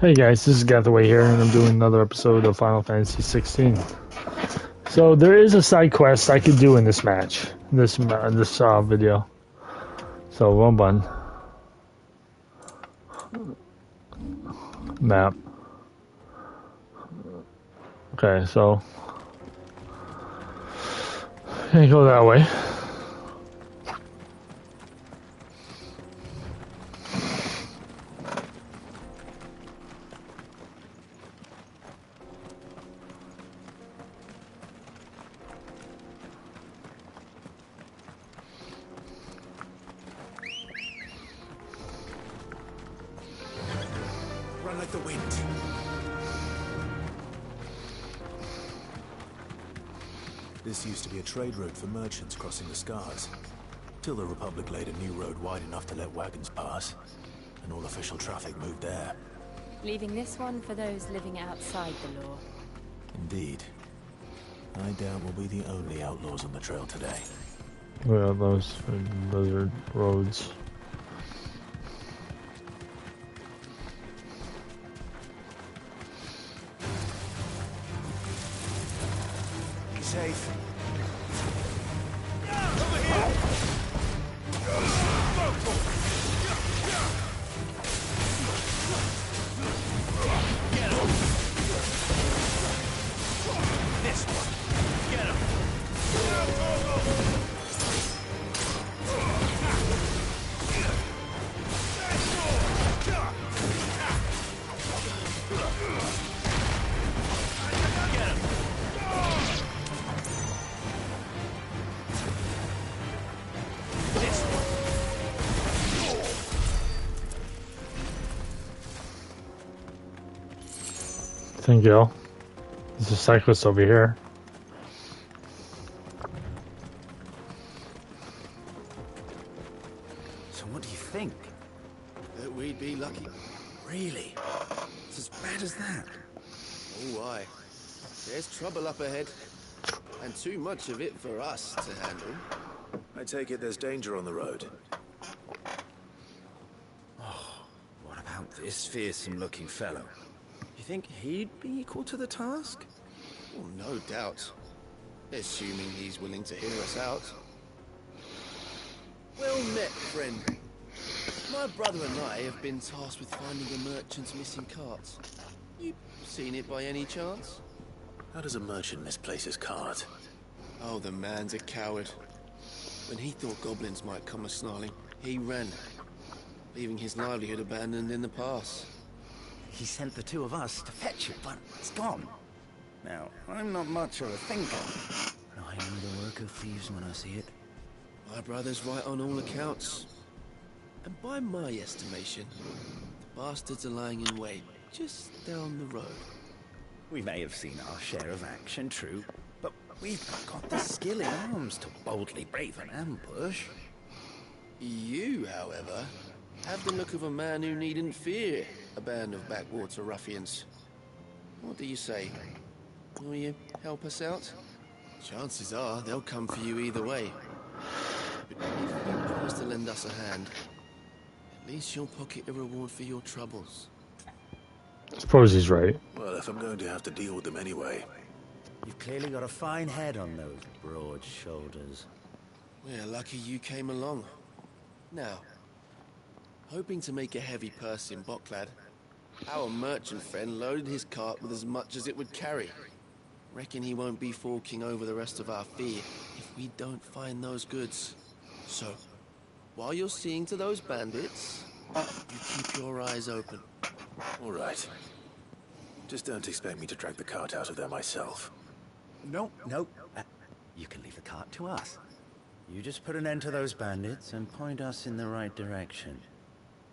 Hey guys, this is Gathaway here, and I'm doing another episode of Final Fantasy 16. So there is a side quest I could do in this match, this video. So one button, map. Okay, so you go that way. Run like the wind. This used to be a trade route for merchants crossing the Scars, till the Republic laid a new road wide enough to let wagons pass, and all official traffic moved there. Leaving this one for those living outside the law. Indeed. I doubt we'll be the only outlaws on the trail today. Well, those are roads. Be safe. Thank you. There's a cyclist over here. So what do you think? That we'd be lucky. Really? It's as bad as that? Oh, aye. There's trouble up ahead. And too much of it for us to handle. I take it there's danger on the road. What about this fearsome-looking fellow? You think he'd be equal to the task? Oh, no doubt. Assuming he's willing to hear us out. Well met, friend. My brother and I have been tasked with finding the merchant's missing carts. You seen it by any chance? How does a merchant misplace his cart? Oh, the man's a coward. When he thought goblins might come a-snarling, he ran, leaving his livelihood abandoned in the pass. He sent the two of us to fetch it, but it's gone. Now, I'm not much of a thinker, but I know the work of thieves when I see it. My brother's right on all accounts. And by my estimation, the bastards are lying in wait just down the road. We may have seen our share of action, true, but we've not got the skill in arms to boldly brave an ambush. You, however, have the look of a man who needn't fear a band of backwater ruffians. What do you say? Will you help us out? Chances are they'll come for you either way. But if you promise to lend us a hand, at least you'll pocket a reward for your troubles. I suppose he's right. Well, if I'm going to have to deal with them anyway. You've clearly got a fine head on those broad shoulders. We're lucky you came along. Now, hoping to make a heavy purse in Boklad, our merchant friend loaded his cart with as much as it would carry. Reckon he won't be forking over the rest of our fee if we don't find those goods. So, while you're seeing to those bandits, you keep your eyes open. All right. Just don't expect me to drag the cart out of there myself. No. You can leave the cart to us. You just put an end to those bandits and point us in the right direction.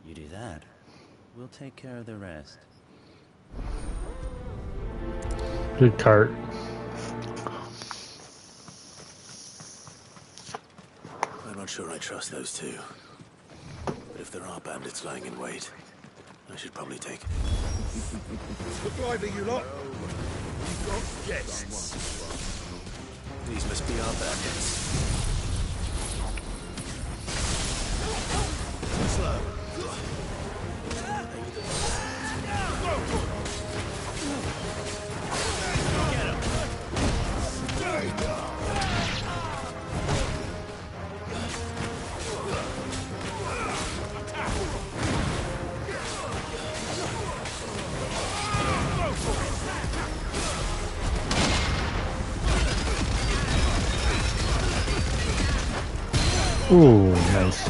You do that, we'll take care of the rest. Good cart. I'm not sure I trust those two. But if there are bandits lying in wait, I should probably take... Look lively, you lot. We've got guests. These must be our bandits. Slow. Ooh, nice.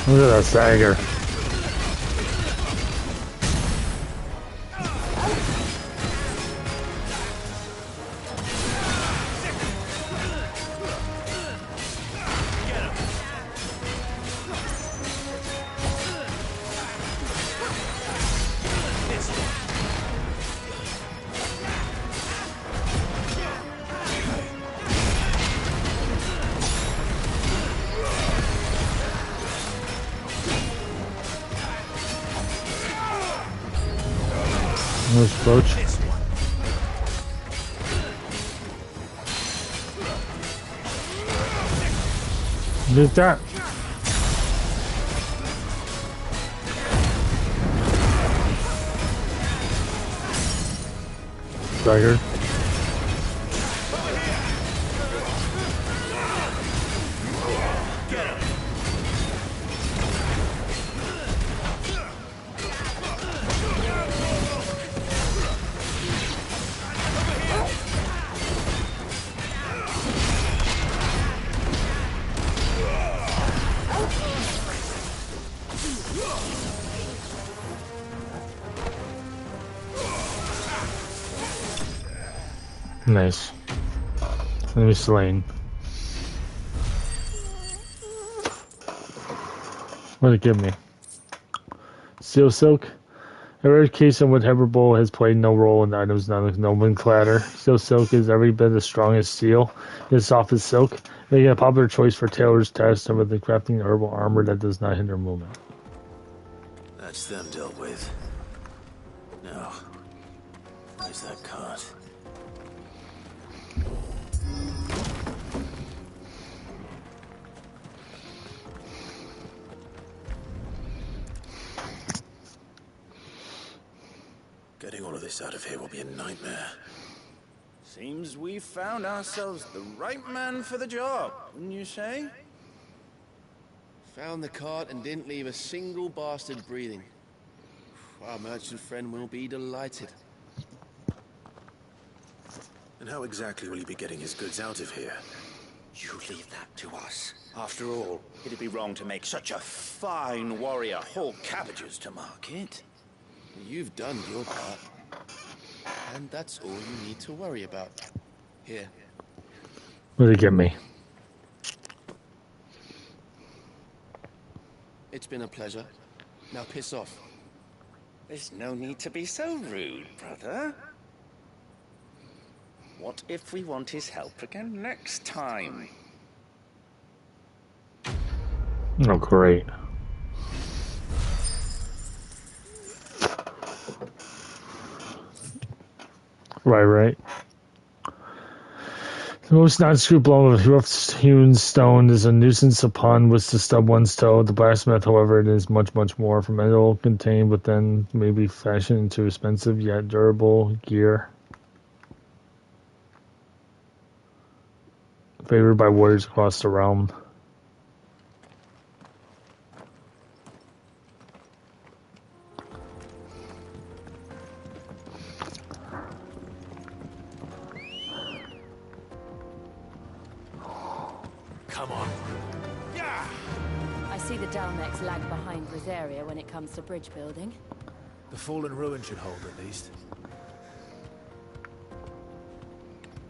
Look at that stagger. Nice approach. Did that. Stagger. Nice. Enemy slain. What did it give me? Steel Silk. A rare case in which Hyperbole has played no role in the item's nomenclature. Steel Silk is every bit as strong as steel, as soft as silk, making it a popular choice for tailors tasked with the crafting herbal armor that does not hinder movement. That's them dealt with. Now, where's that cart? Getting all of this out of here will be a nightmare. Seems we found ourselves the right man for the job, wouldn't you say? Found the cart and didn't leave a single bastard breathing. Our merchant friend will be delighted. And how exactly will he be getting his goods out of here? You leave that to us. After all, it'd be wrong to make such a fine warrior haul cabbages to market. You've done your part. And that's all you need to worry about. Here. What did it give me? It's been a pleasure. Now piss off. There's no need to be so rude, brother. What if we want his help again next time? Oh, great. Right. The most non-scrupulous rough-hewn stone is a nuisance upon which to stub one's toe. The blacksmith, however, it is much, much more. For metal contained within may be fashioned into expensive yet durable gear. Favored by warriors across the realm. Come on. I see the Dalmex lag behind Rosaria when it comes to bridge building. The fallen ruin should hold at least.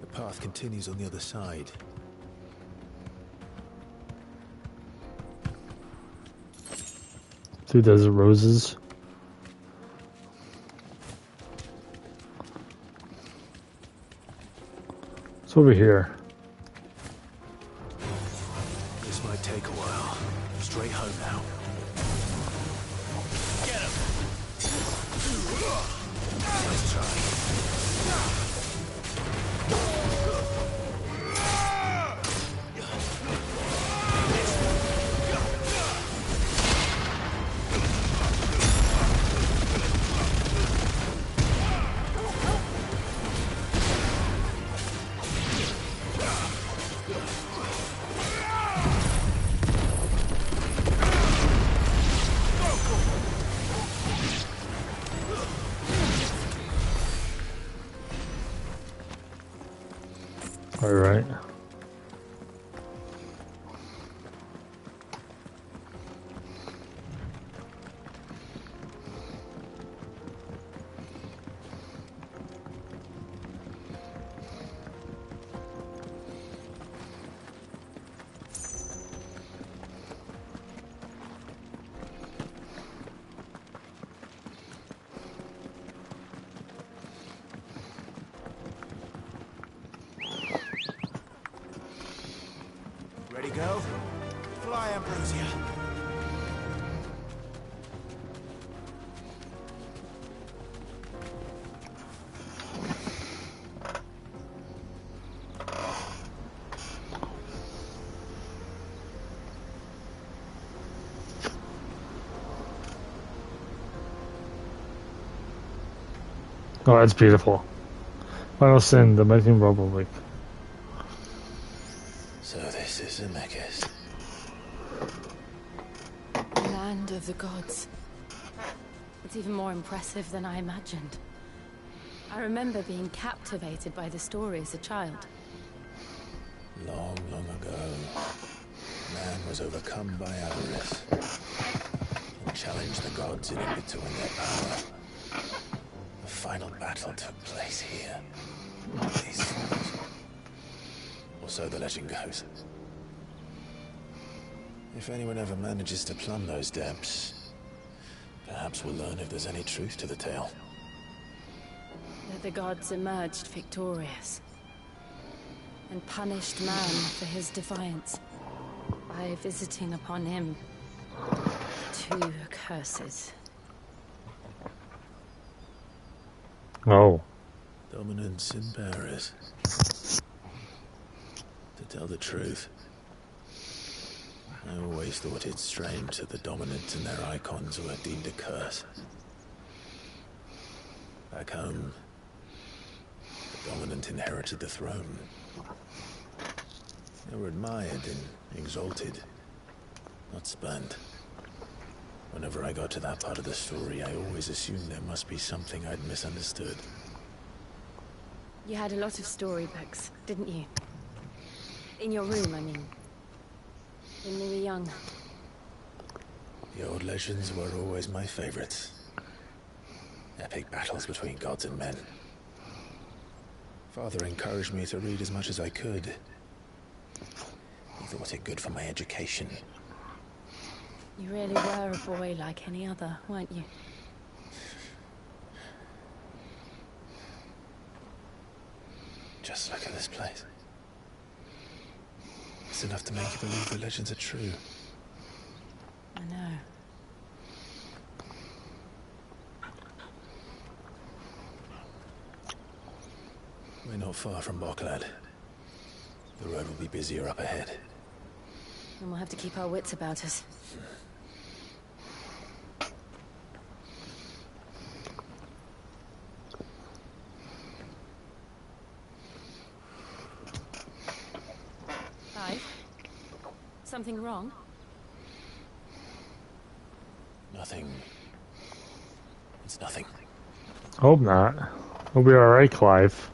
The path continues on the other side. Through desert roses. It's over here. This might take a while. Straight home now. Get him! Let's try. All right. Ready, go? Fly, Ambrosia. Oh, that's beautiful. Final Sin, the Mexican Republic. So this is Zemeckis. Land of the gods. It's even more impressive than I imagined. I remember being captivated by the story as a child. Long, long ago, man was overcome by avarice and challenged the gods in order to win their power. The final battle took place here. These falls. Or so the legend goes. If anyone ever manages to plumb those depths, perhaps we'll learn if there's any truth to the tale. That the gods emerged victorious and punished man for his defiance by visiting upon him 2 curses. Oh. Dominance in Paris. To tell the truth, I always thought it strange that the dominant and their icons were deemed a curse. Back home, the dominant inherited the throne. They were admired and exalted, not spurned. Whenever I got to that part of the story, I always assumed there must be something I'd misunderstood. You had a lot of storybooks, didn't you? In your room, I mean. When we were young. The old legends were always my favorites. Epic battles between gods and men. Father encouraged me to read as much as I could. He thought it good for my education. You really were a boy like any other, weren't you? Just look at this place. It's enough to make you believe the legends are true. I know. We're not far from Boklad. The road will be busier up ahead. And we'll have to keep our wits about us. Something wrong? Nothing. It's nothing. Hope not. We'll be alright, Clive.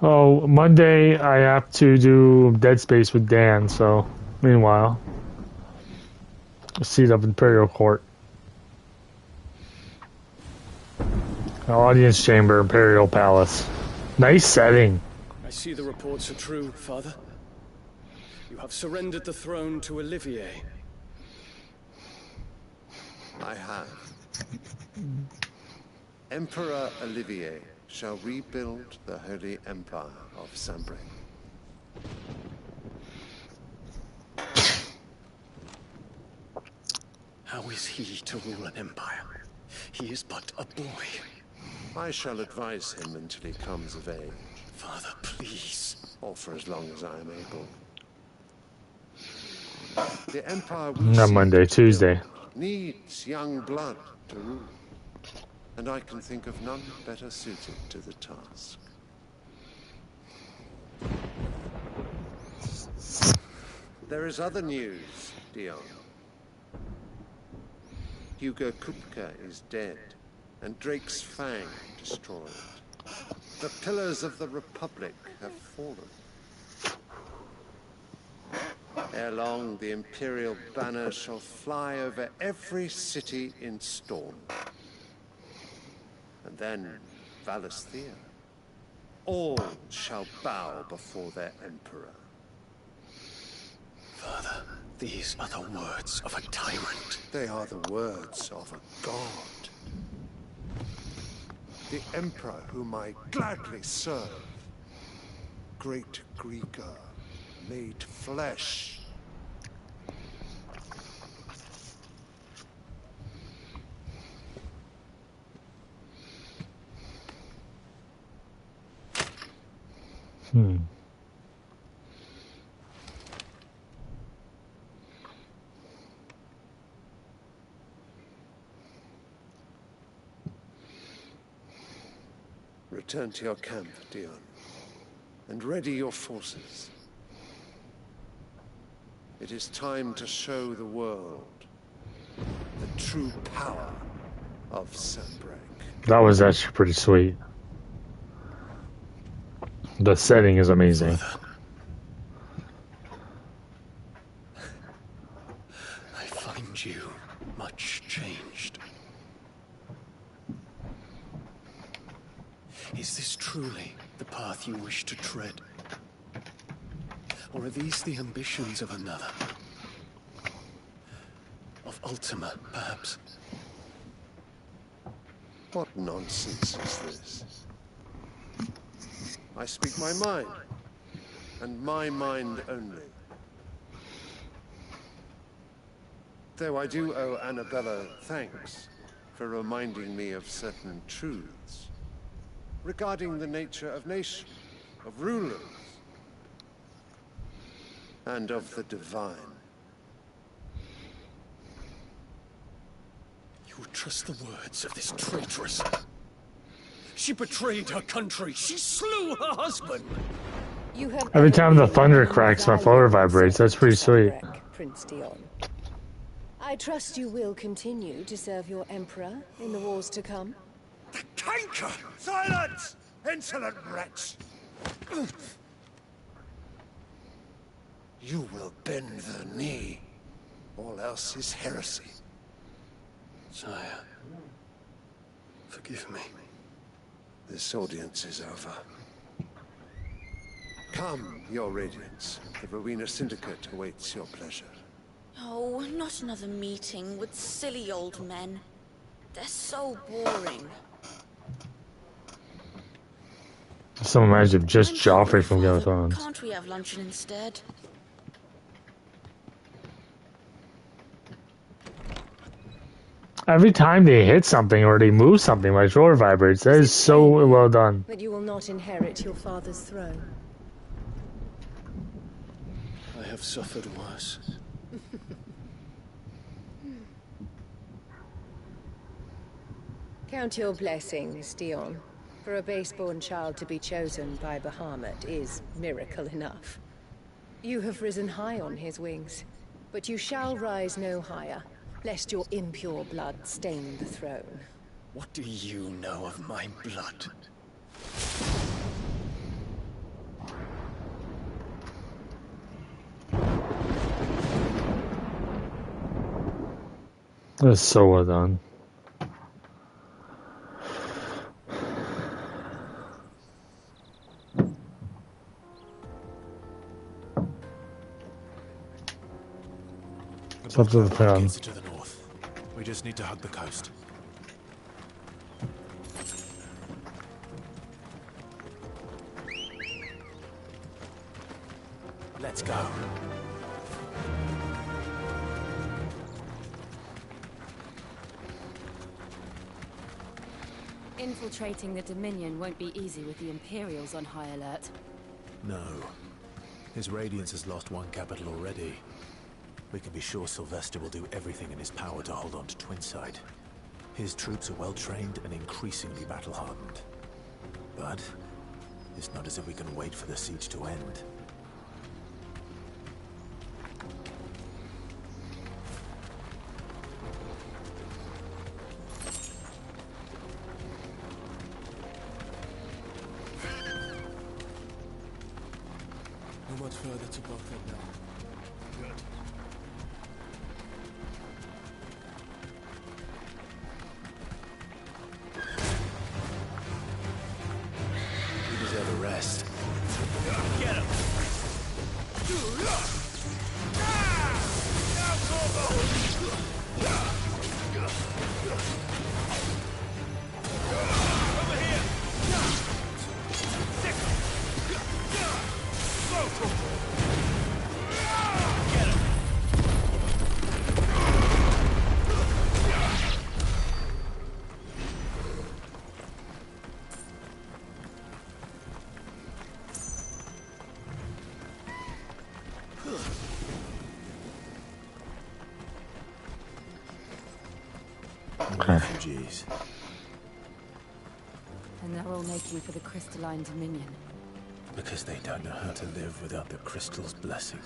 Oh, Monday I have to do Dead Space with Dan, so meanwhile, a seat up Imperial Court. Audience chamber, Imperial Palace. Nice setting. I see the reports are true, Father. You have surrendered the throne to Olivier. I have. Emperor Olivier shall rebuild the Holy Empire of Sambre. How is he to rule an empire? He is but a boy. I shall advise him until he comes of age. Father, please. Or for as long as I am able. The empire we Not seek Monday, to Tuesday. build needs young blood to rule. And I can think of none better suited to the task. There is other news, Dion. Hugo Kupka is dead. and Drake's Fang destroyed. The pillars of the Republic have fallen. Ere long, the Imperial banner shall fly over every city in Storm. And then, Valisthea. All shall bow before their Emperor. Father, these are the words of a tyrant. They are the words of a god. The Emperor whom I gladly serve. Great Greeker, made flesh. Return to your camp, Dion, and ready your forces. It is time to show the world the true power of Sanbreak. That was actually pretty sweet. The setting is amazing. I find you much changed. Is this truly the path you wish to tread? Or are these the ambitions of another? Of Ultima, perhaps? What nonsense is this? I speak my mind, and my mind only. Though I do owe Annabella thanks for reminding me of certain truths regarding the nature of nations, of rulers, and of the divine. You would trust the words of this traitress? She betrayed her country. She slew her husband. You have Every time the thunder cracks, my floor vibrates. That's pretty sweet. Prince Dion. I trust you will continue to serve your Emperor in the wars to come. The canker! Silence! Insolent wretch! You will bend the knee. All else is heresy. Sire, forgive me. This audience is over. Come, your Radiance. The Rowena Syndicate awaits your pleasure. Oh, not another meeting with silly old men. They're so boring. Some reminds me of just I'm Joffrey hungry, from Game of Father. Thrones. Can't we have luncheon instead? Every time they hit something or they move something, my shoulder vibrates. That is so well done. That you will not inherit your father's throne. I have suffered worse. Count your blessings, Dion. For a base-born child to be chosen by Bahamut is miracle enough. You have risen high on his wings, but you shall rise no higher, lest your impure blood stain the throne. What do you know of my blood? That's so well done. It's up to the town. To the north. We just need to hug the coast. Let's go. Infiltrating the Dominion won't be easy with the Imperials on high alert. No. His Radiance has lost one capital already. We can be sure Sylvester will do everything in his power to hold on to Twinside. His troops are well trained and increasingly battle-hardened. But it's not as if we can wait for the siege to end. further to Buckland now. Good. You deserve a rest. Get him! Over here! Stick him! Get him! Refugees. And they're all making for the crystalline dominion. Because they don't know how to live without the crystal's blessing.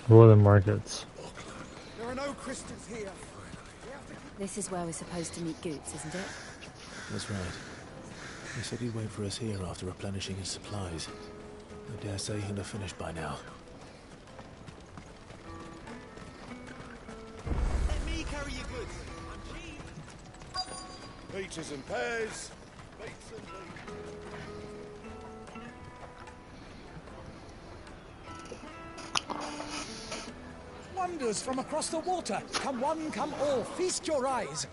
Northern markets. There are no crystals here. This is where we're supposed to meet Goots, isn't it? That's right. He said he'd wait for us here after replenishing his supplies. I dare say he'll have finished by now. Let me carry your goods. I'm cheap. Peaches and pears. Beets and beets. Wonders from across the water. Come one, come all. Feast your eyes.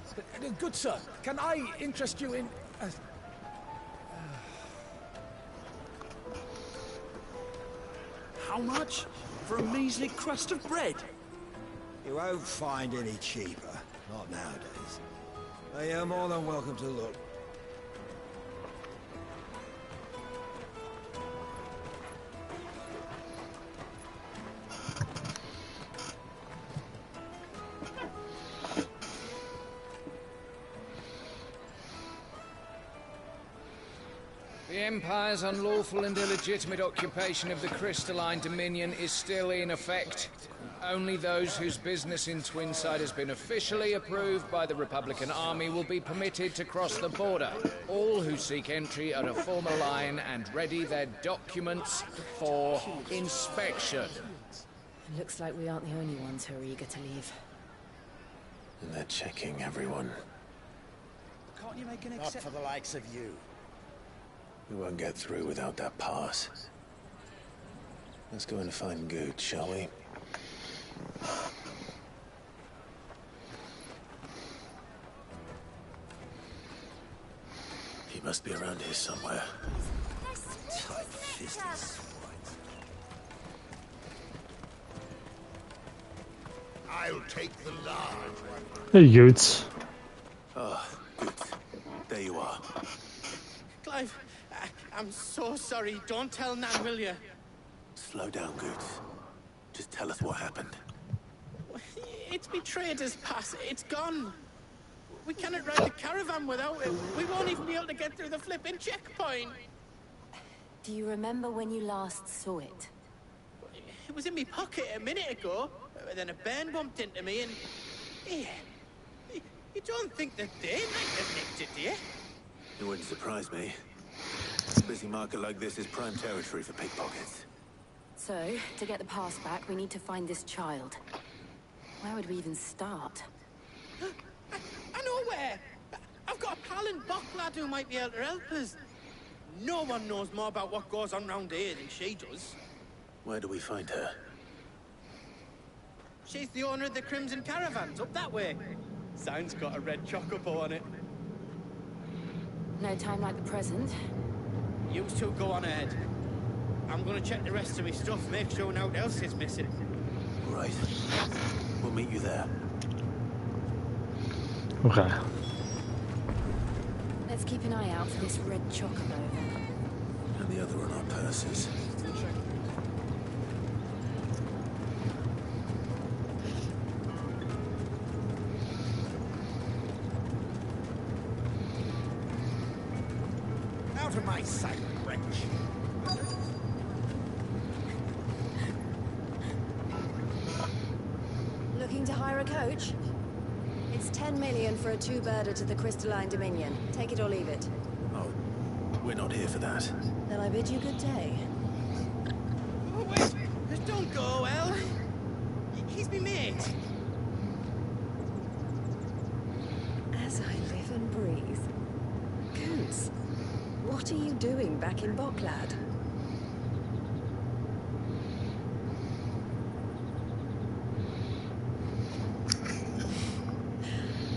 Good sir, can I interest you in... How much? For a measly crust of bread? You won't find any cheaper. Not nowadays. But you're more than welcome to look. The Empire's unlawful and illegitimate occupation of the crystalline dominion is still in effect. Only those whose business in Twinside has been officially approved by the Republican Army will be permitted to cross the border. All who seek entry are to form a line and ready their documents for inspection. It looks like we aren't the only ones who are eager to leave. And they're checking everyone. Can't you make an Not for the likes of you. We won't get through without that pass. Let's go and find Good, shall we? He must be around here somewhere. Tight-fisted swines. I'll take the large one. Hey, Goots. Oh, Good. There you are. Clive, I'm so sorry. Don't tell Nan, will you? Slow down, Good. Just tell us what happened. It's betrayer's pass. It's gone. We cannot ride the caravan without it. We won't even be able to get through the flipping checkpoint. Do you remember when you last saw it? It was in my pocket a minute ago. Then a bairn bumped into me and... Yeah. You don't think that they might have nicked it, do you? It wouldn't surprise me. A busy market like this is prime territory for pickpockets. So, to get the pass back, we need to find this child. Where would we even start? I know where! I've got a pal in Buckland who might be able to help us. No one knows more about what goes on round here than she does. Where do we find her? She's the owner of the Crimson Caravans, up that way. Sign's got a red chocobo on it. No time like the present. You two go on ahead. I'm gonna check the rest of my stuff, make sure nothing else is missing. Right. We'll meet you there. Okay. Let's keep an eye out for this red chocobo then. And the other on our purses. Out of my sight, wretch. a coach? It's 10 million for a two-birder to the Crystalline Dominion. Take it or leave it. Oh, we're not here for that. Then I bid you good day. Oh, wait! Don't go, El! He's me mate! As I live and breathe. Goose, what are you doing back in Boklad?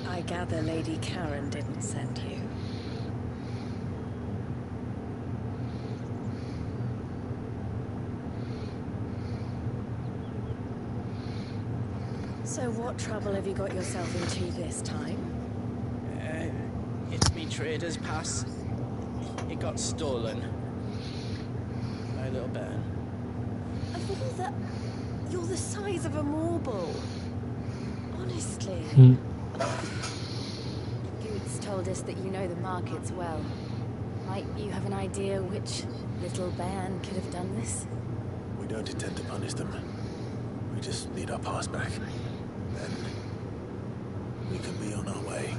I gather Lady Karen didn't send you. So what trouble have you got yourself into this time? It's me trader's pass. It got stolen. My little bairn. Of all the... You're the size of a marble. Honestly. Goots told us that you know the markets well. Might you have an idea which little bairn could have done this? We don't intend to punish them. We just need our pass back. Then we can be on our way.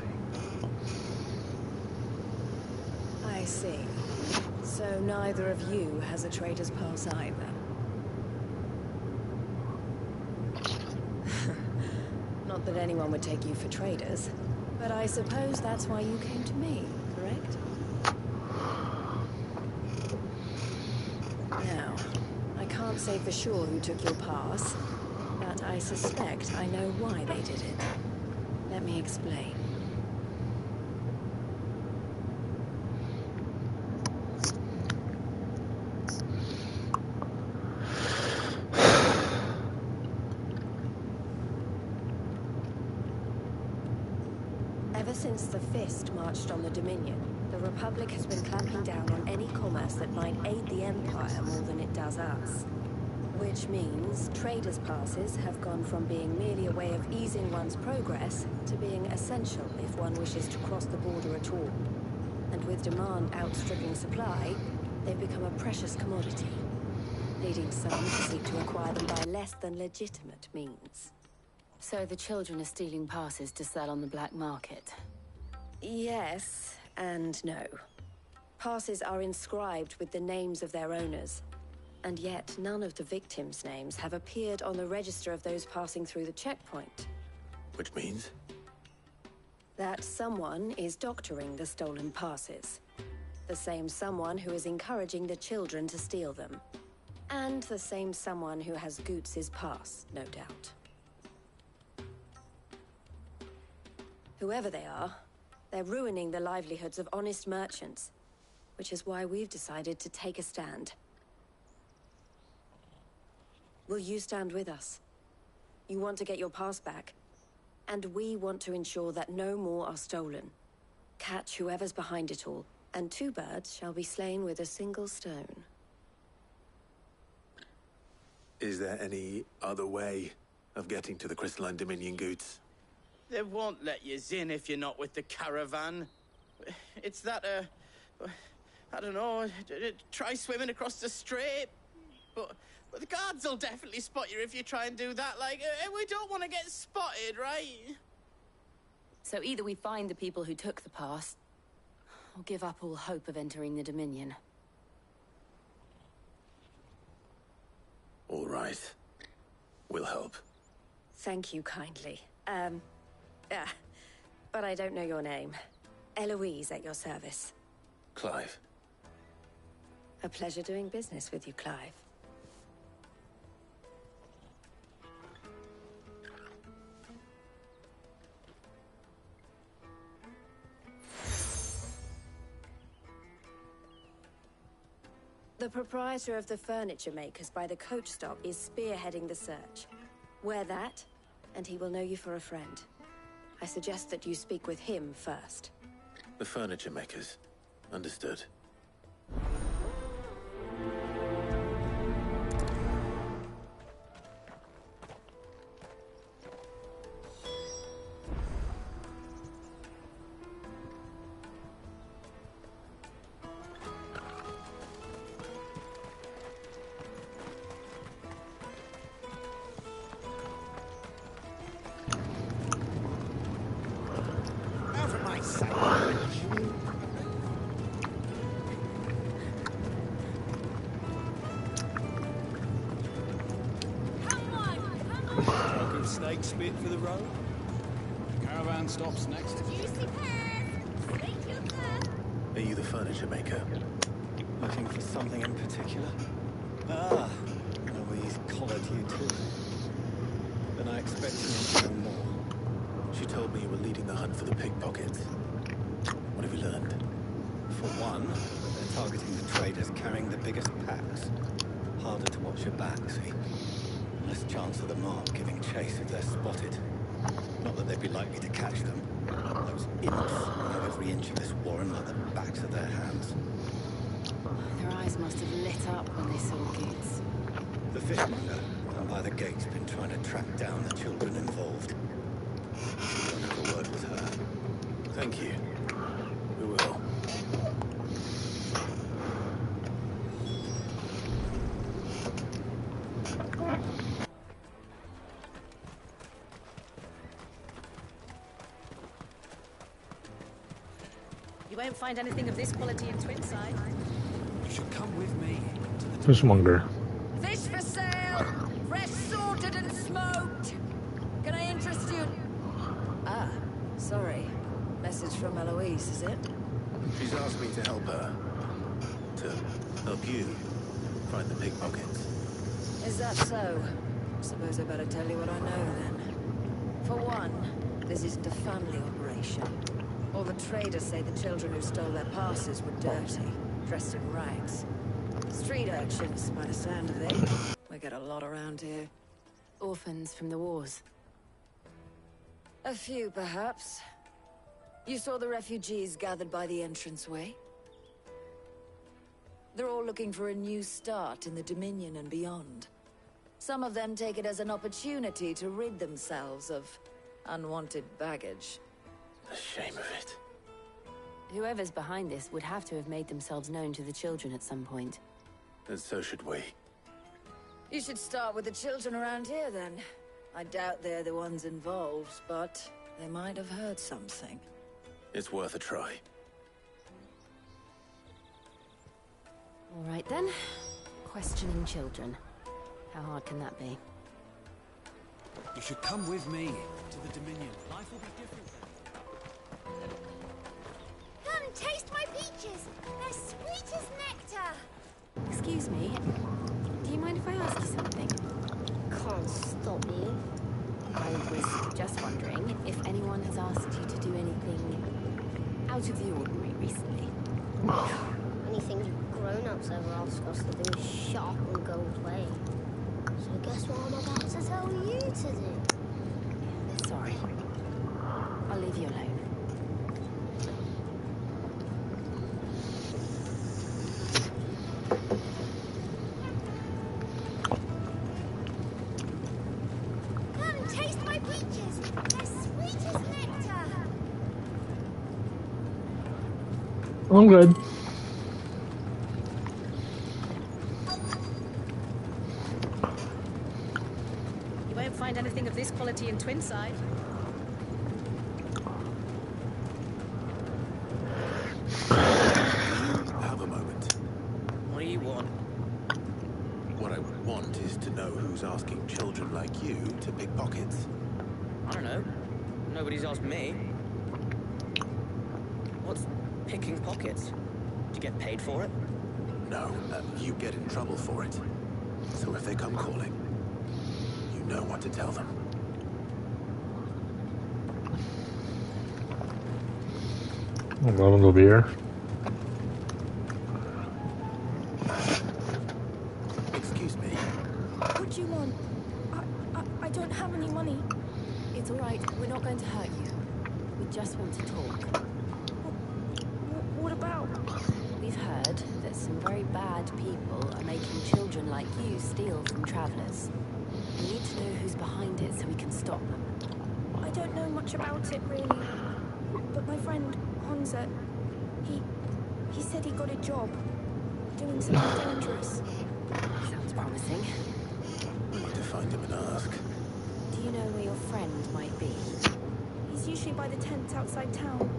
I see. So neither of you has a trader's pass either. Not that anyone would take you for traders, but I suppose that's why you came to me, correct? Now, I can't say for sure who took your pass, but I suspect I know why they did it. Let me explain. Ever since the Fist marched on the Dominion, the Republic has been clamping down on any commerce that might aid the Empire more than it does us. Which means traders' passes have gone from being merely a way of easing one's progress to being essential if one wishes to cross the border at all. And with demand outstripping supply, they've become a precious commodity, leading some to seek to acquire them by less than legitimate means. So the children are stealing passes to sell on the black market? Yes and no. Passes are inscribed with the names of their owners, and yet none of the victims' names have appeared on the register of those passing through the checkpoint. Which means? That someone is doctoring the stolen passes. The same someone who is encouraging the children to steal them. And the same someone who has Goots' pass, no doubt. Whoever they are, they're ruining the livelihoods of honest merchants, which is why we've decided to take a stand. Will you stand with us? You want to get your pass back, and we want to ensure that no more are stolen. Catch whoever's behind it all, and two birds shall be slain with a single stone. Is there any other way of getting to the Crystalline Dominion, Goots? They won't let you in if you're not with the caravan. It's that, I don't know, try swimming across the strait. But the guards will definitely spot you if you try and do that. Like, we don't want to get spotted, right? So either we find the people who took the pass, or give up all hope of entering the Dominion. All right. We'll help. Thank you kindly. But I don't know your name. Eloise at your service. Clive. A pleasure doing business with you, Clive. The proprietor of the furniture makers by the coach stop is spearheading the search. Wear that, and he will know you for a friend. I suggest that you speak with him first. The furniture makers. Understood. Good snake spit for the road. Caravan stops next. Juicy pears! Make your turn! Are you the furniture maker? Looking for something in particular? Ah, Eloise collared you too. Then I expected to know more. She told me you were leading the hunt for the pickpockets. What have you learned? For one, they're targeting the traders carrying the biggest packs. Harder to watch your back, see? Less chance of the mark giving chase if they're spotted. Not that they'd be likely to catch them. Those imps know every inch of this warren like the backs of their hands. Their eyes must have lit up when they saw Goots. The fishmonger down by the gate's been trying to track down the children involved. We'll have a word with her. Thank you. We will. You won't find anything of this quality in Twinside. You should come with me. Fishmonger. Fish for sale! Fresh sorted and smoked! Can I interest you? Ah, sorry. Message from Eloise, is it? She's asked me to help her. To help you find the pickpockets. Is that so? Suppose I better tell you what I know then. For one, this isn't a family operation. All the traders say the children who stole their passes were dirty, dressed in rags. Street urchins, by the sound of it. We get a lot around here. Orphans from the wars. A few, perhaps. You saw the refugees gathered by the entranceway? They're all looking for a new start in the Dominion and beyond. Some of them take it as an opportunity to rid themselves of unwanted baggage. The shame of it. Whoever's behind this would have to have made themselves known to the children at some point. And so should we. You should start with the children around here, then. I doubt they're the ones involved, but they might have heard something. It's worth a try. All right, then. Questioning children. How hard can that be? You should come with me to the Dominion. Life will be different. Come, taste my peaches! They're sweet as nectar! Excuse me. Do you mind if I ask you something? Can't stop you. I was just wondering if anyone has asked you to do anything out of the ordinary recently. Anything grown-ups ever ask us to do is shut up and go away. So guess what I'm about to tell you to do? Sorry. I'll leave you alone. Come, taste my peaches! They're sweet as nectar! I'm good. You won't find anything of this quality in Twinside. Have a moment. What do you want? What I want is to know who's asking children like you to pick pockets. I don't know. Nobody's asked me. What's picking pockets? Do you get paid for it? No, you get in trouble for it. So if they come calling, you know what to tell them. I'm going over here. Excuse me. What do you want? I don't have any money. It's all right. We're not going to hurt you. We just want to talk. What about? We've heard that some very bad people are making children like you steal from travelers. We need to know who's behind it so we can stop them. I don't know much about it, really. But my friend, Hansa, he said he got a job doing something dangerous. Sounds promising. We need to find him and ask. Do you know where your friend might be? He's usually by the tents outside town.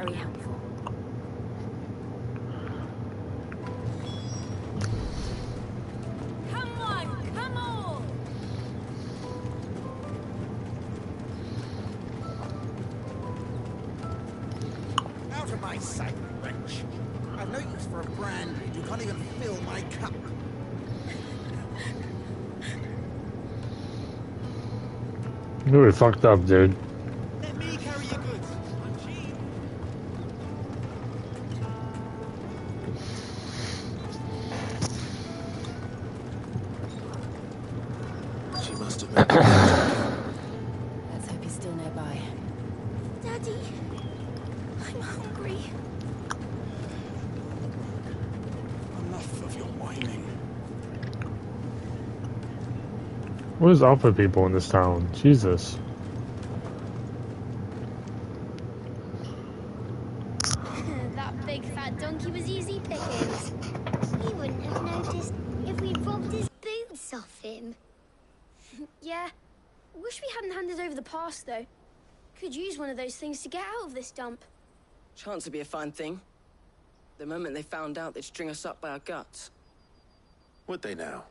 very helpful. Come on, come all! Out of my sight, wench. I've no use for a brand. You can't even fill my cup. You were fucked up, dude. Let me carry your goods. I'm cheap. She must have made Let's hope he's still nearby. Daddy, I'm hungry. Enough of your whining. What is up with people in this town? Jesus. That big fat donkey was easy pickings. We wouldn't have noticed if we'd robbed his boots off him. Yeah. Wish we hadn't handed over the pass, though. Could use one of those things to get out of this dump. Chance would be a fine thing. The moment they found out, they'd string us up by our guts. Would they now?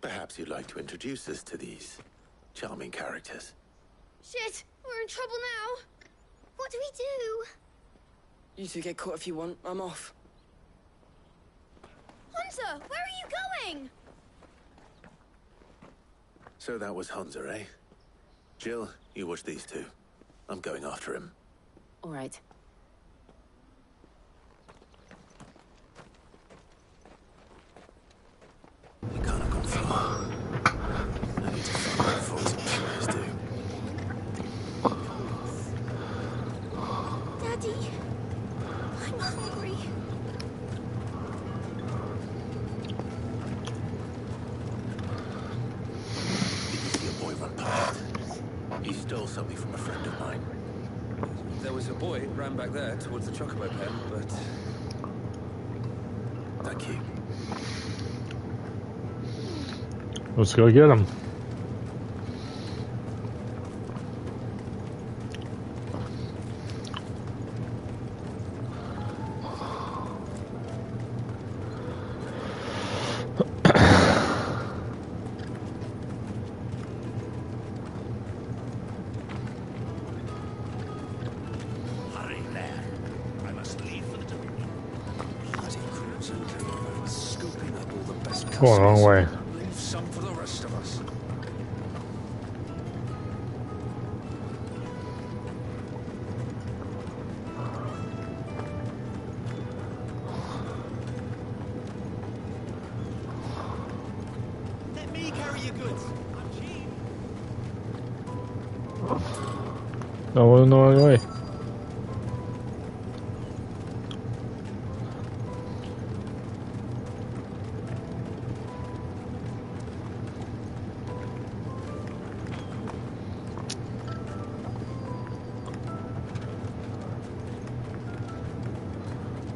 Perhaps you'd like to introduce us to these charming characters. Shit, we're in trouble now. What do we do? You two get caught if you want. I'm off. Hunter, where are you going? So that was Hunter, eh? Jill, you watch these two. I'm going after him. All right. You can't have gone far. I need to find out before some tries do. Daddy, I'm hungry. Did you see a boy run past? He stole something from a friend of mine. There was a boy ran back there towards the chocobo pen, but... Thank you. Let's go get him. Hurry there. I must leave for the Dominion. Bloody crimson cleaver, scooping up all the best Going the wrong way. Leave some for the rest of us. Let me carry your goods. I'm cheap. No, no way.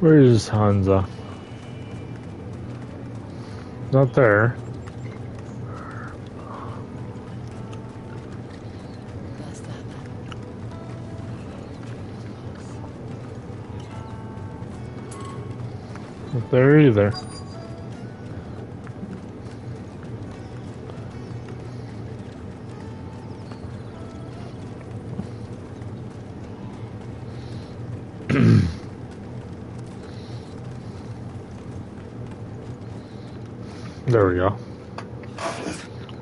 Where is Hansa? Not there. Not there either. There we go.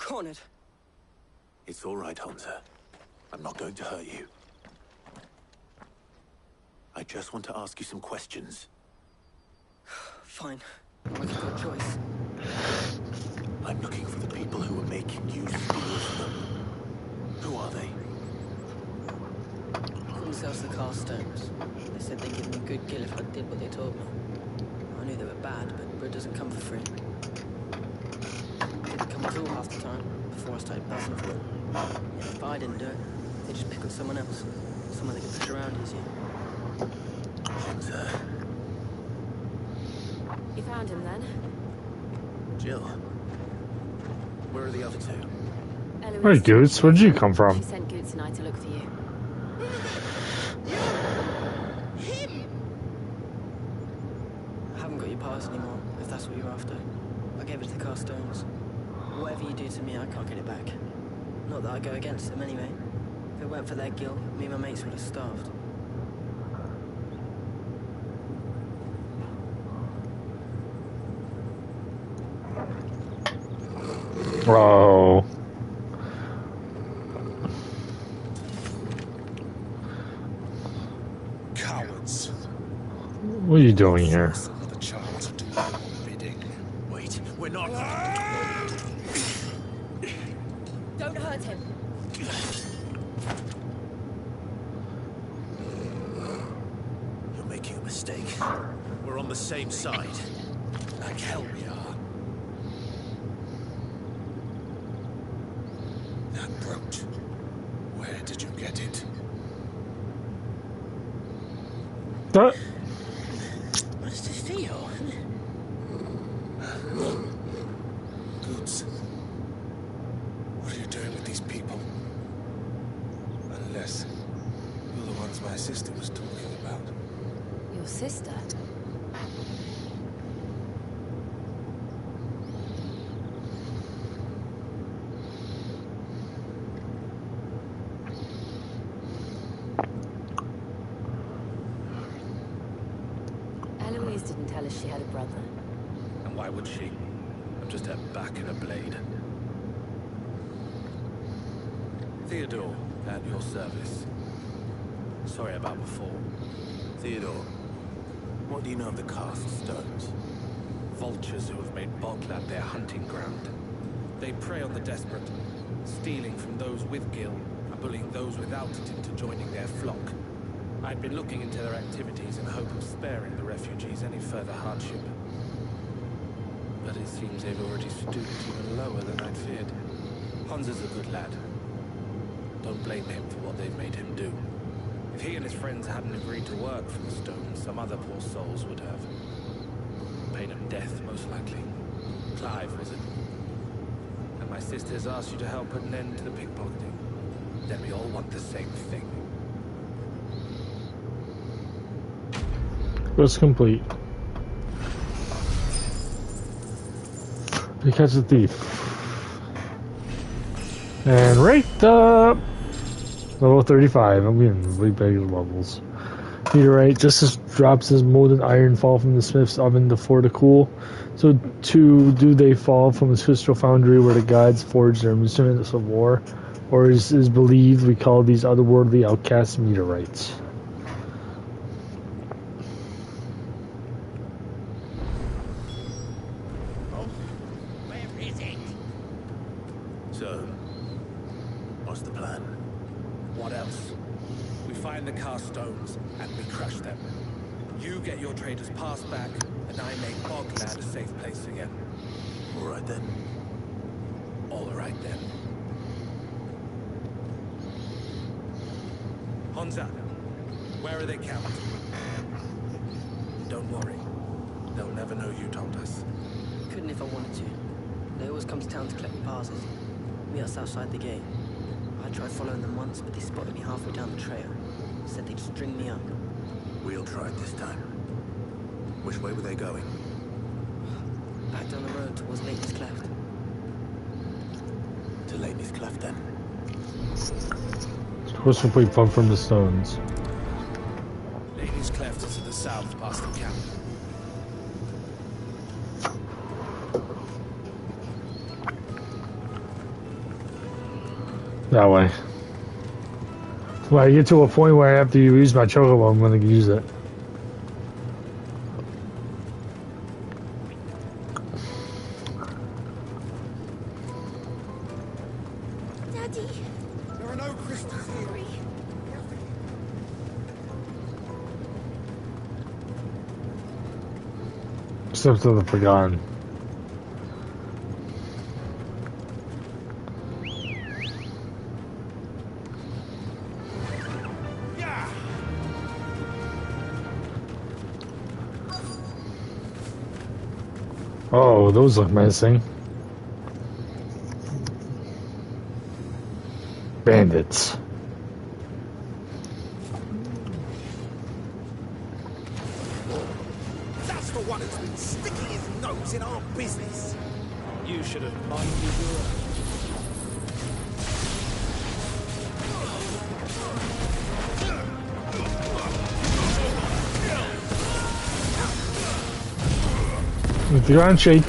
Cornered. It's all right, Hunter. I'm not going to hurt you. I just want to ask you some questions. Fine. Not like I've got a choice. I'm looking for the people who are making you steal from them. Who are they? Call themselves the Carstones. They said they'd give me a good kill if I did what they told me. I knew they were bad, but bread doesn't come for free. Didn't come at all half the time, before I started buzzing for it. And if I didn't do it, they'd just pick on someone else. Someone they could push around easier. Hunter. You found him then? Jill. Where are the other two? Hey, Goose, where'd you come from? She sent Goots and I to look for you. Not that I go against them anyway. If it weren't for their guilt, me and my mates would have starved. Oh. Cowards. What are you doing here? Another child to do your bidding. Wait, we're not. Don't hurt him. You're making a mistake. We're on the same side. Like hell we are. That brooch. Where did you get it? What does this feel? Goods. What are you doing with these people? Unless you're the ones my sister was talking about. Your sister? Eloise didn't tell us she had a brother. And why would she? I'm just her back and a blade. Theodore, at your service. Sorry about before. Theodore, what do you know of the cast stones? Vultures who have made Boglad their hunting ground. They prey on the desperate, stealing from those with gil and bullying those without it into joining their flock. I'd been looking into their activities in the hope of sparing the refugees any further hardship. But it seems they've already stooped even lower than I'd feared. Hans is a good lad. Don't blame him for what they've made him do. If he and his friends hadn't agreed to work for the stones, some other poor souls would have. Pain of death, most likely. Clive, was it? And my sisters asked you to help put an end to the pickpocketing. Then we all want the same thing. Quest complete. You catch the thief. And ranked up! Level 35. I'm getting way bigger levels. Meteorite. Justice drops his molded iron fall from the smith's oven for to cool. So too do they fall from his crystal foundry where the gods forge their instruments of war. Or is believed we call these otherworldly outcast meteorites. So, what's the plan? What else? We find the cast stones and we crush them. You get your traders' pass back, and I make Boglad a safe place again. All right then. All right then. Hansa, where are they camped? Don't worry. They'll never know you told us. Couldn't if I wanted to. They always come to town to collect passes. Meet us outside the gate. I tried following them once, but they spotted me halfway down the trail. Said they'd string me up. We'll try it this time. Which way were they going? Back down the road towards Leighton's Cleft. To Leighton's Cleft then. Quest complete. Fun from the stones. Leighton's Cleft is to the south past the camp. That way. When I get to a point where I have to use my chocobo, I'm going to use it. Daddy, There are no crystals here. Steps of the Forgotten. Oh, those look menacing. Bandits. That's the one who's been sticking his nose in our business. You should have minded your the ground shake.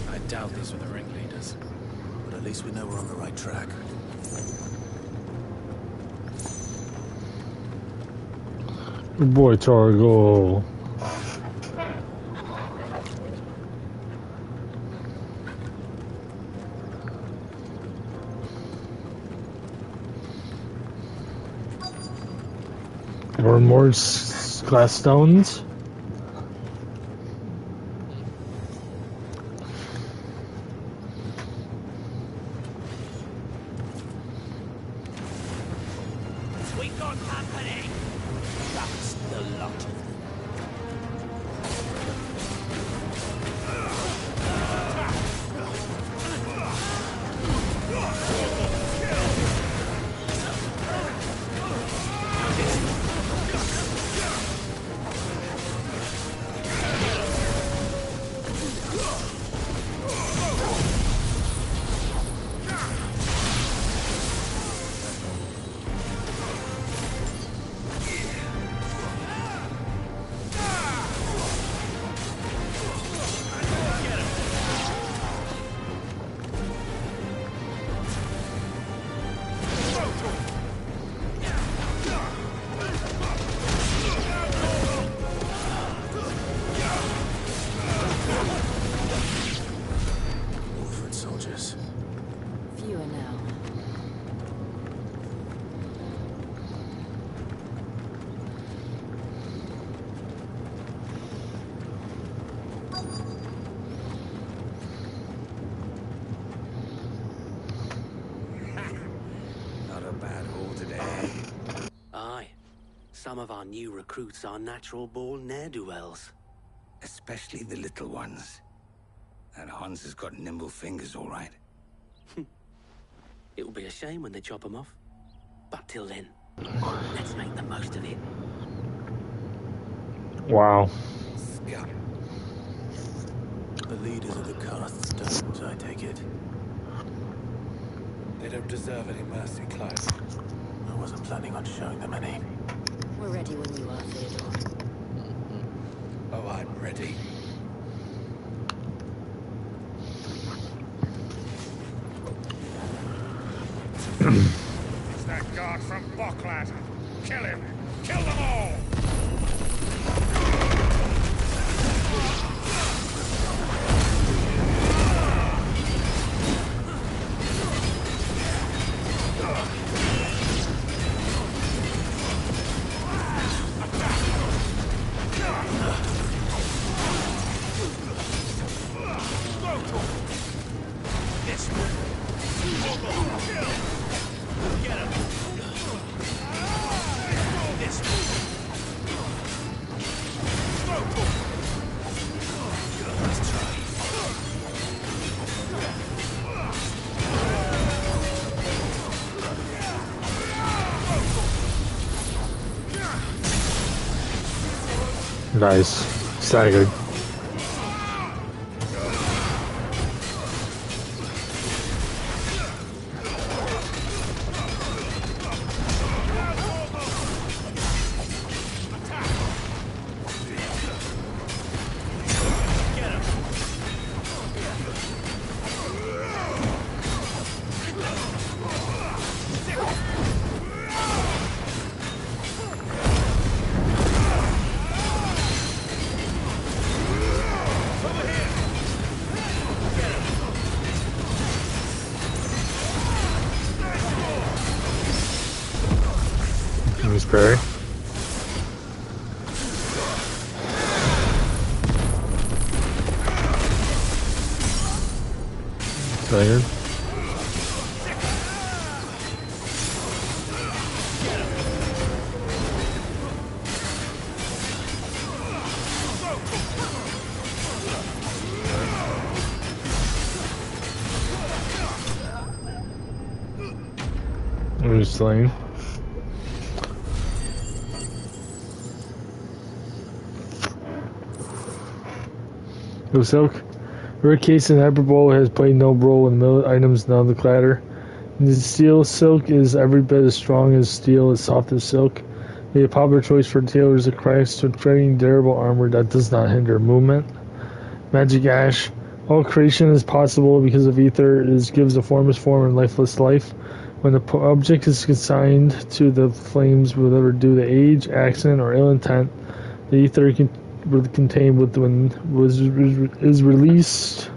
I doubt these were the ringleaders, but at least we know we're on the right track. Good boy, Targo. Or more glass stones. We've got company! That's the lot of them. Onward, soldiers. Fewer now. Not a bad haul today. Aye. Some of our new recruits are natural-born ne'er-do-wells. Especially the little ones. That Hans has got nimble fingers, all right. It will be a shame when they chop them off. But till then, let's make the most of it. Wow. Scum. The leaders of the cast stones, I take it. They don't deserve any mercy, Clive. I wasn't planning on showing them any. We're ready when you are, Theodore. Oh, I'm ready. It's that guard from Boklad. Kill him! Kill them all! This one. Get him. This Let's try. Nice. Staggered. Parry. Staggered. was slain. Yo, Silk. Her case in hyperbole has played no role in the items now the clatter. The steel silk is every bit as strong as steel, as soft as silk. A popular choice for tailors across to treading durable armor that does not hinder movement. Magic ash. All creation is possible because of ether. It gives a formless form and lifeless life. When the object is consigned to the flames, whether due to age, accident, or ill intent, the ether contained within is released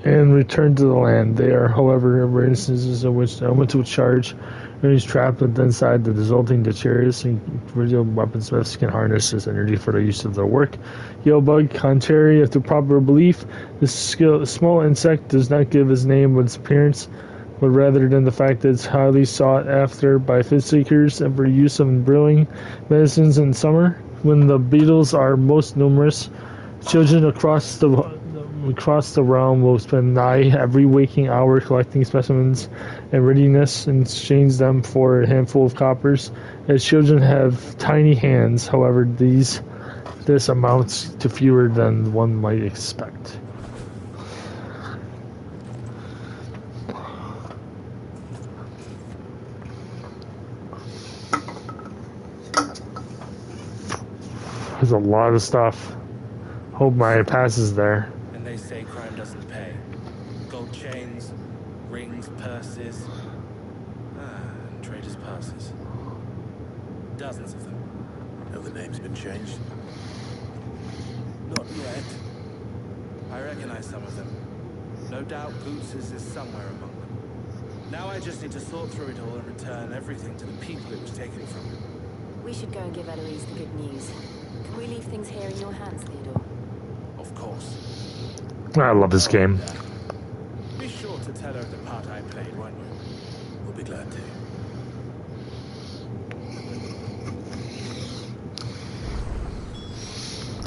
and returned to the land. They are, however, rare instances in which the elemental charge is trapped inside the resulting detritus, and original weaponsmiths can harness this energy for the use of their work. Yellow bug, contrary to popular belief, this small insect does not give its name with its appearance, but rather than the fact that it's highly sought after by fish seekers and for use in brewing medicines in summer, when the beetles are most numerous. Children across the realm will spend nigh every waking hour collecting specimens in readiness and exchange them for a handful of coppers. As children have tiny hands, however, this amounts to fewer than one might expect. There's a lot of stuff. Hope my pass is there. And they say crime doesn't pay. Gold chains, rings, purses. And traders' passes. Dozens of them. Have the names been changed? Not yet. I recognize some of them. No doubt Boots's is somewhere among them. Now I just need to sort through it all and return everything to the people it was taken from. We should go and give Eloise the good news. Can we leave things here in your hands, Theodore? Of course. I love this game. Be sure to tell her the part I played, won't you? We'll be glad to.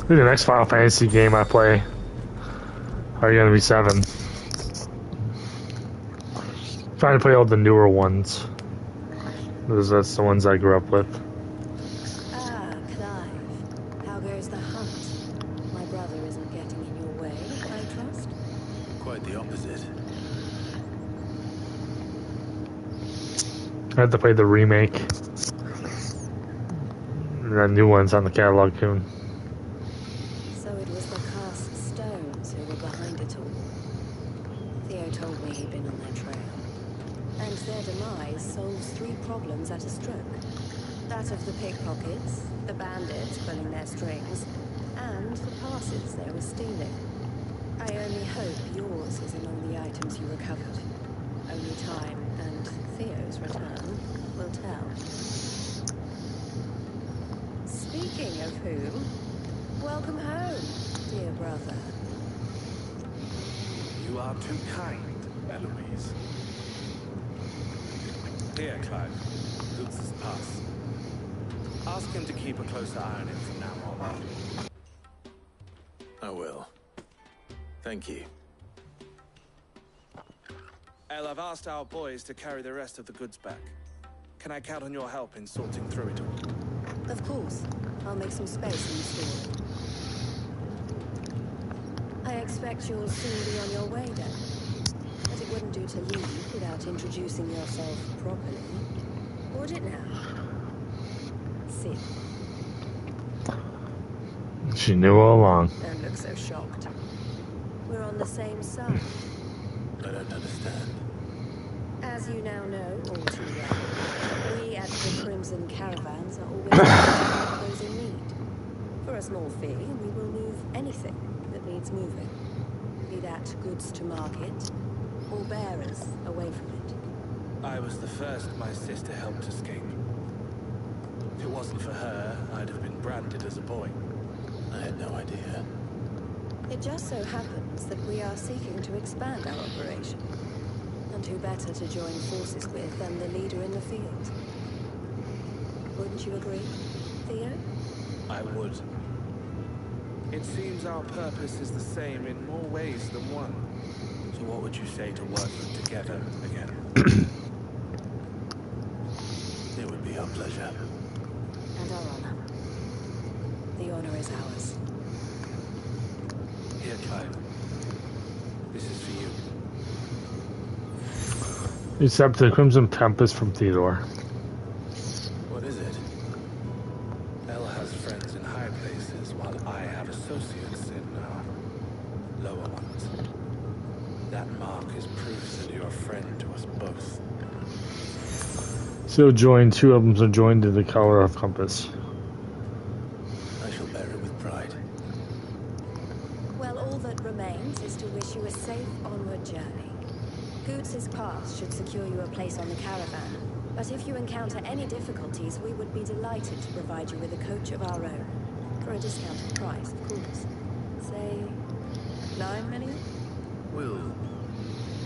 The next Final Fantasy game I play are going to be 7. Trying to play all the newer ones. Because that's the ones I grew up with. Ah, Clive. How goes the hunt? My brother isn't getting in your way, I trust? Quite the opposite. I had to play the remake. And the new one's on the catalog soon. So it was the cast stones who were behind it all. Theo told me he'd been on their trail. And their demise solves 3 problems at a stroke. That of the pickpockets, the bandits pulling their strings, and the passes they were stealing. I only hope yours is among the items you recovered. Only time and Theo's return will tell. Speaking of whom, welcome home, dear brother. You are too kind, Eloise. Here, Clive. Boots's pass. Ask him to keep a closer eye on it from now on. I will. Thank you. El, I've asked our boys to carry the rest of the goods back. Can I count on your help in sorting through it all? Of course. I'll make some space in the store. I expect you'll soon be on your way then. But it wouldn't do to leave without introducing yourself properly. Would it now? Sit. She knew all along. Don't look so shocked. We're on the same side. I don't understand. As you now know all too well, we at the Crimson Caravans are always ready to help those in need. For a small fee, we will move anything that needs moving. Be that goods to market, or bearers away from it. I was the first my sister helped escape. If it wasn't for her, I'd have been branded as a boy. I had no idea. It just so happens that we are seeking to expand our operation. And who better to join forces with than the leader in the field? Wouldn't you agree, Theo? I would. It seems our purpose is the same in more ways than one. So So what would you say to working together again? It would be our pleasure. And our honor. The honor is ours. Here, child. This is for you. Except the Crimson Tempest from Theodore. What is it? Elle has friends in high places, while I have associates in lower ones. That mark is proof that you're a friend to us both. So joined, two of them are joined to the color of compass. I shall bear it with pride. Well, all that remains is to wish you a safe onward journey. Goots' pass should secure you a place on the caravan, but if you encounter any difficulties, we would be delighted to provide you with a coach of our own. For a discounted price, of course. Say, 9 million? We'll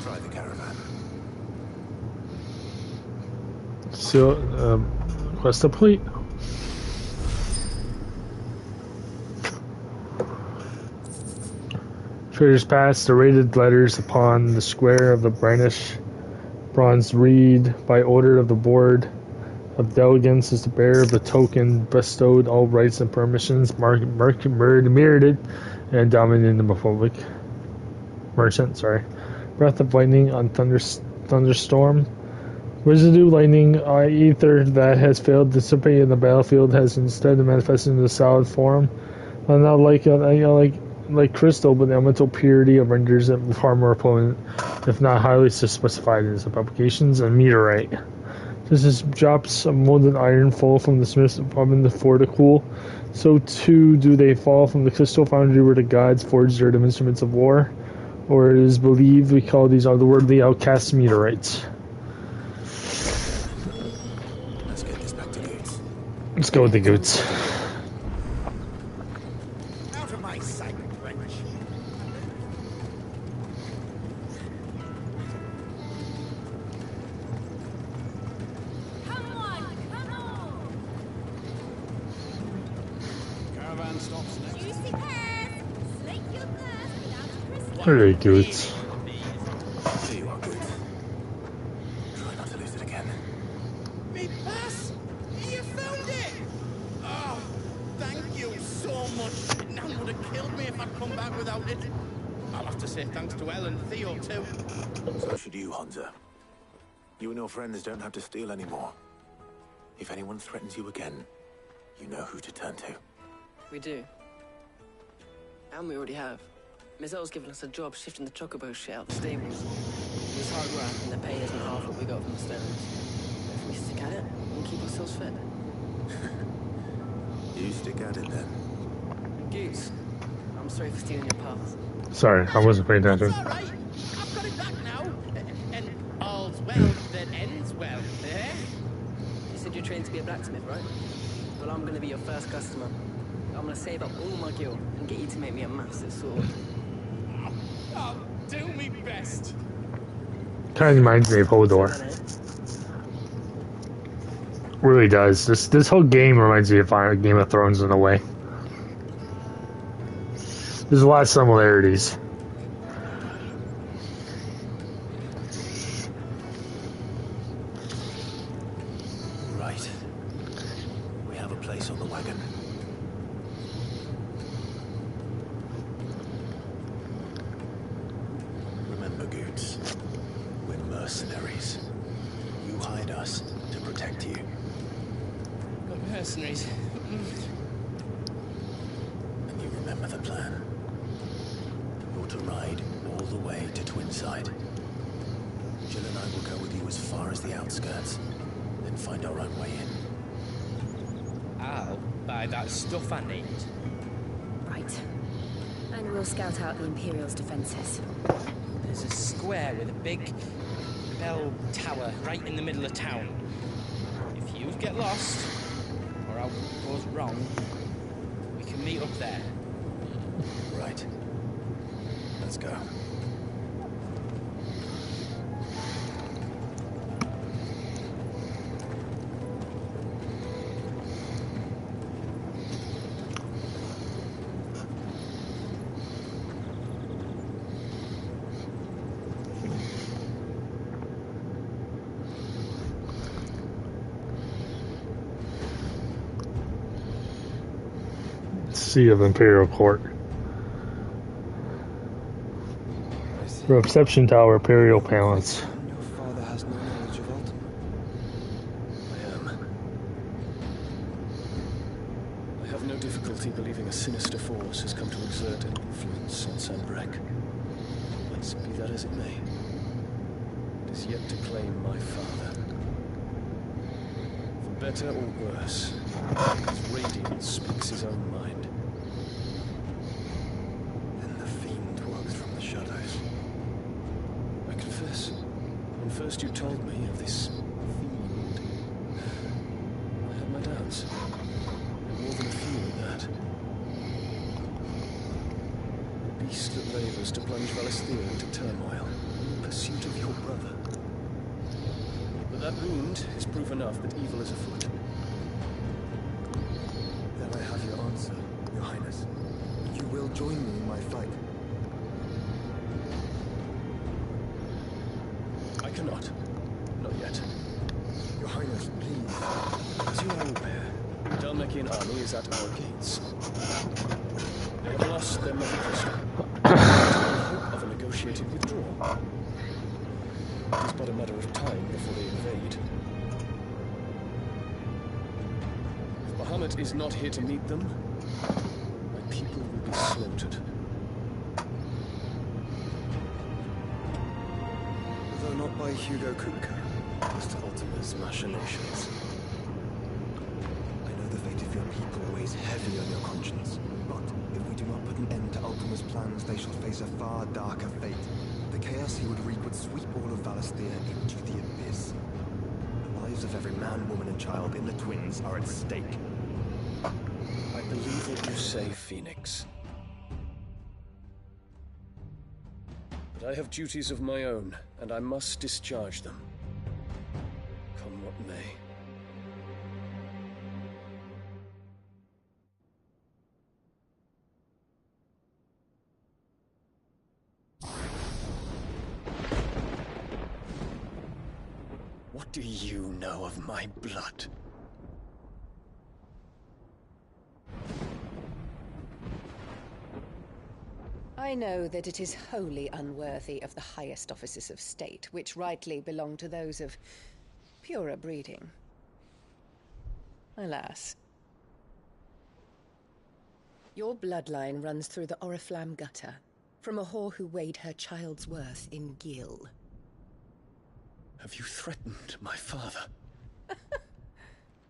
try the caravan. So, quest complete. Traders pass the rated letters upon the square of the brandished bronze reed by order of the board of delegates is the bearer of the token bestowed all rights and permissions merited and dominating the republic. Merchant, sorry. Breath of lightning on thunderstorm. Residue lightning ether that has failed to dissipate in the battlefield has instead manifested in a solid form. Not like crystal, but the elemental purity of renders it far more potent, if not highly specified in its publications. And meteorite. This is drops of molded iron fall from the smith's oven for the cool. So too do they fall from the crystal foundry where the gods forged their instruments of war. Or it is believed we call these otherworldly outcast meteorites. Let's get this back to Goots. Let's go with the Goots. Out of my sight, wench. Caravan stops next. Very Goots. There you are, Goots. Try not to lose it again. Me pass? You found it! Oh, thank you so much. Nan would have killed me if I'd come back without it. I'll have to say thanks to Elle and Theo too. So should you, Hunter. You and your friends don't have to steal anymore. If anyone threatens you again, you know who to turn to. We do. And we already have. Miss L's given us a job shifting the chocobo shit out the stables. It's hard work, and the pay isn't half what we got from the stones. If we stick at it, we'll keep ourselves fit. You stick at it then. Goose, I'm sorry for stealing your path. Sorry, I wasn't paying attention. It's all right. I've got it back now. And all's well that ends well, eh? You said you're trained to be a blacksmith, right? Well, I'm gonna be your first customer. I'm gonna save up all my gil and get you to make me a massive sword. I'll do me best. Kind of reminds me of Hodor. Really does. This whole game reminds me of Game of Thrones in a way. There's a lot of similarities. Right. We have a place on the wagon. Remember, Goots, we're mercenaries. You hired us to protect you. Got mercenaries. And you remember the plan. You're to ride all the way to Twinside. Jill and I will go with you as far as the outskirts, then find our own way in. I'll buy that stuff I need. Right. And we'll scout out the Imperial's defenses. There's a square with a big bell tower right in the middle of town. If you get lost, or all goes wrong, we can meet up there. Right. Let's go. seat of Imperial Court. Reception Tower, Imperial Palace. Your father has no knowledge of Ultima. I have no difficulty believing a sinister force has come to exert an influence on Sanbreque. But be that as it may, it is yet to claim my father. For better or worse, his radiance speaks his own mind. Then the fiend works from the shadows. I confess, when first you told me of this fiend, I had my doubts. And more than a few at that. The beast that labors to plunge Valisthea into turmoil in pursuit of your brother. But that wound is proof enough that evil is afoot. Then I have your answer, Your Highness. You will join me in my fight. I cannot. Not yet. Your Highness, please. As you are aware, the Dalmekian army is at our gates. They have lost their mother crystal. In hope of a negotiated withdrawal. It is but a matter of time before they invade. If Bahamut is not here to meet them, my people will be slaughtered. Though not by Hugo Kupka, as to Ultima's machinations. I know the fate of your people weighs heavy on your conscience, but if we do not put an end to Ultima's plans, they shall face a far darker fate. The chaos he would wreak would sweep all of Valisthea into the abyss. The lives of every man, woman, and child in the Twins are at stake. I believe what you say, Phoenix. But I have duties of my own, and I must discharge them. Come what may. What do you know of my blood? I know that it is wholly unworthy of the highest offices of state, which rightly belong to those of purer breeding. Alas. Your bloodline runs through the Oriflamme gutter, from a whore who weighed her child's worth in gil. Have you threatened my father?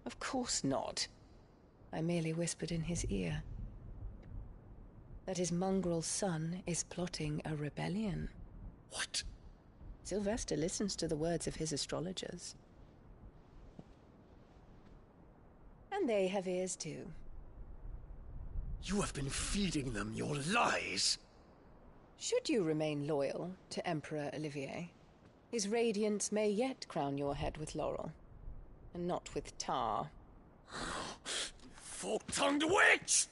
Of course not. I merely whispered in his ear that his mongrel son is plotting a rebellion. What? Sylvester listens to the words of his astrologers. And they have ears too. You have been feeding them your lies! Should you remain loyal to Emperor Olivier, his radiance may yet crown your head with laurel, and not with tar. Fork-tongued witch!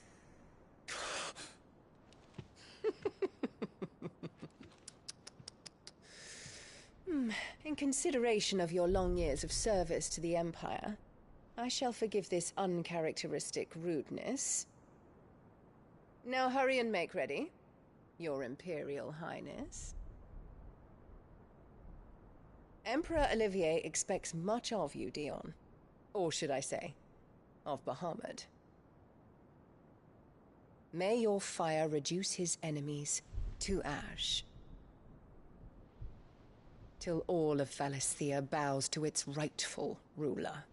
In consideration of your long years of service to the Empire, I shall forgive this uncharacteristic rudeness. Now hurry and make ready, Your Imperial Highness. Emperor Olivier expects much of you, Dion. Or should I say, of Bahamut. May your fire reduce his enemies to ash, till all of Valisthea bows to its rightful ruler.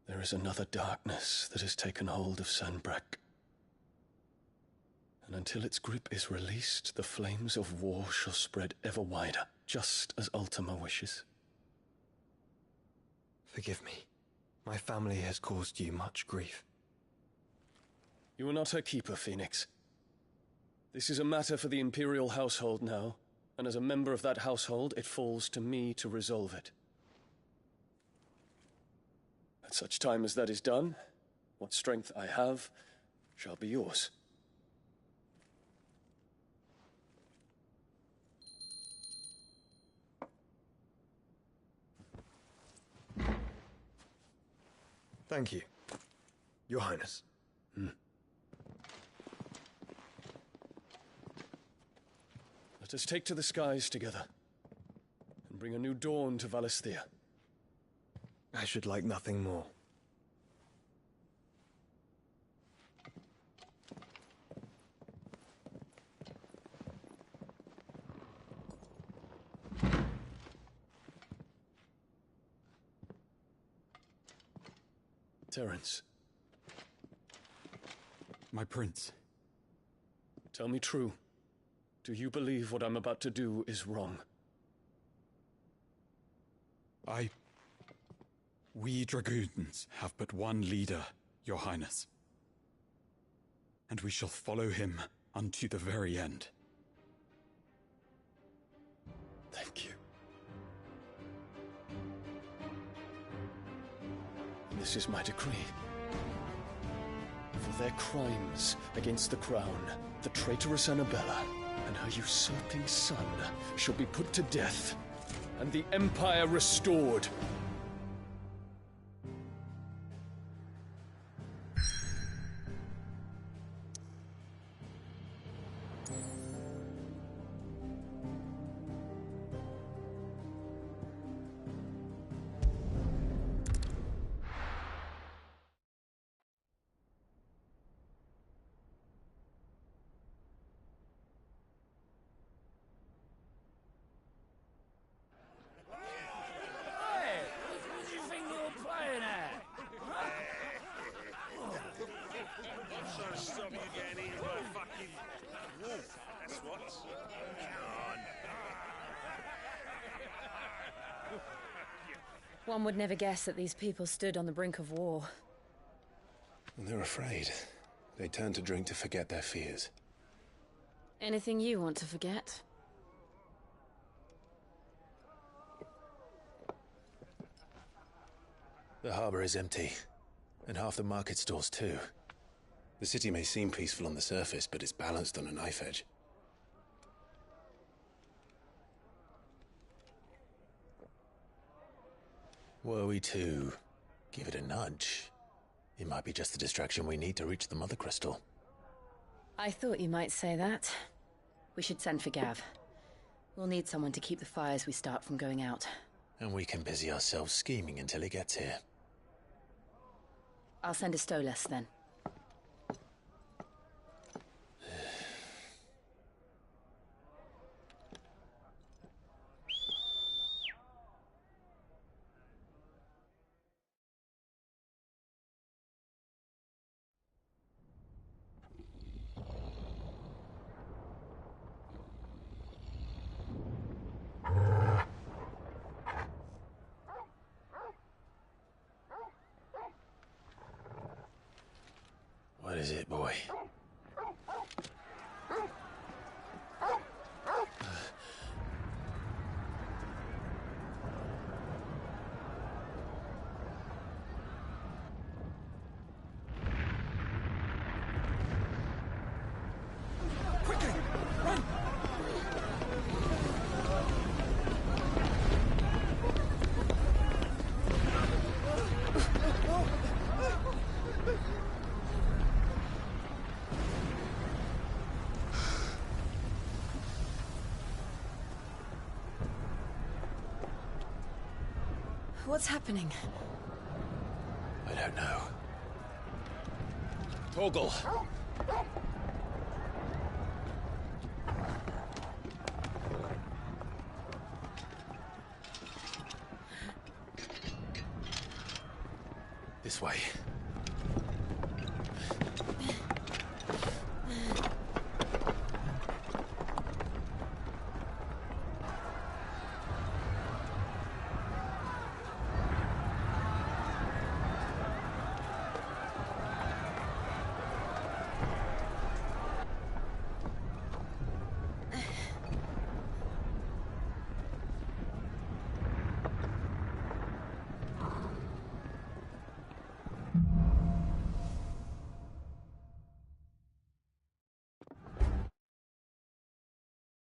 There is another darkness that has taken hold of Sanbreque. And until its grip is released, the flames of war shall spread ever wider, just as Ultima wishes. Forgive me. My family has caused you much grief. You are not her keeper, Phoenix. This is a matter for the Imperial household now, and as a member of that household, it falls to me to resolve it. At such time as that is done, what strength I have shall be yours. Thank you, Your Highness. Let us take to the skies together, and bring a new dawn to Valisthea. I should like nothing more. Terence. My prince. Tell me true. Do you believe what I'm about to do is wrong? We dragoons have but one leader, Your Highness. And we shall follow him unto the very end. Thank you. This is my decree. For their crimes against the crown, the traitorous Annabella and her usurping son shall be put to death, and the Empire restored. One would never guess that these people stood on the brink of war. They're afraid. They turn to drink to forget their fears. Anything you want to forget? The harbor is empty, and half the market stalls too. The city may seem peaceful on the surface, but it's balanced on a knife edge. Were we to give it a nudge, it might be just the distraction we need to reach the Mother Crystal. I thought you might say that. We should send for Gav. We'll need someone to keep the fires we start from going out. And we can busy ourselves scheming until he gets here. I'll send a Stolas then. What is it, boy? Quickly! Run! What's happening? I don't know. Torgal! This way.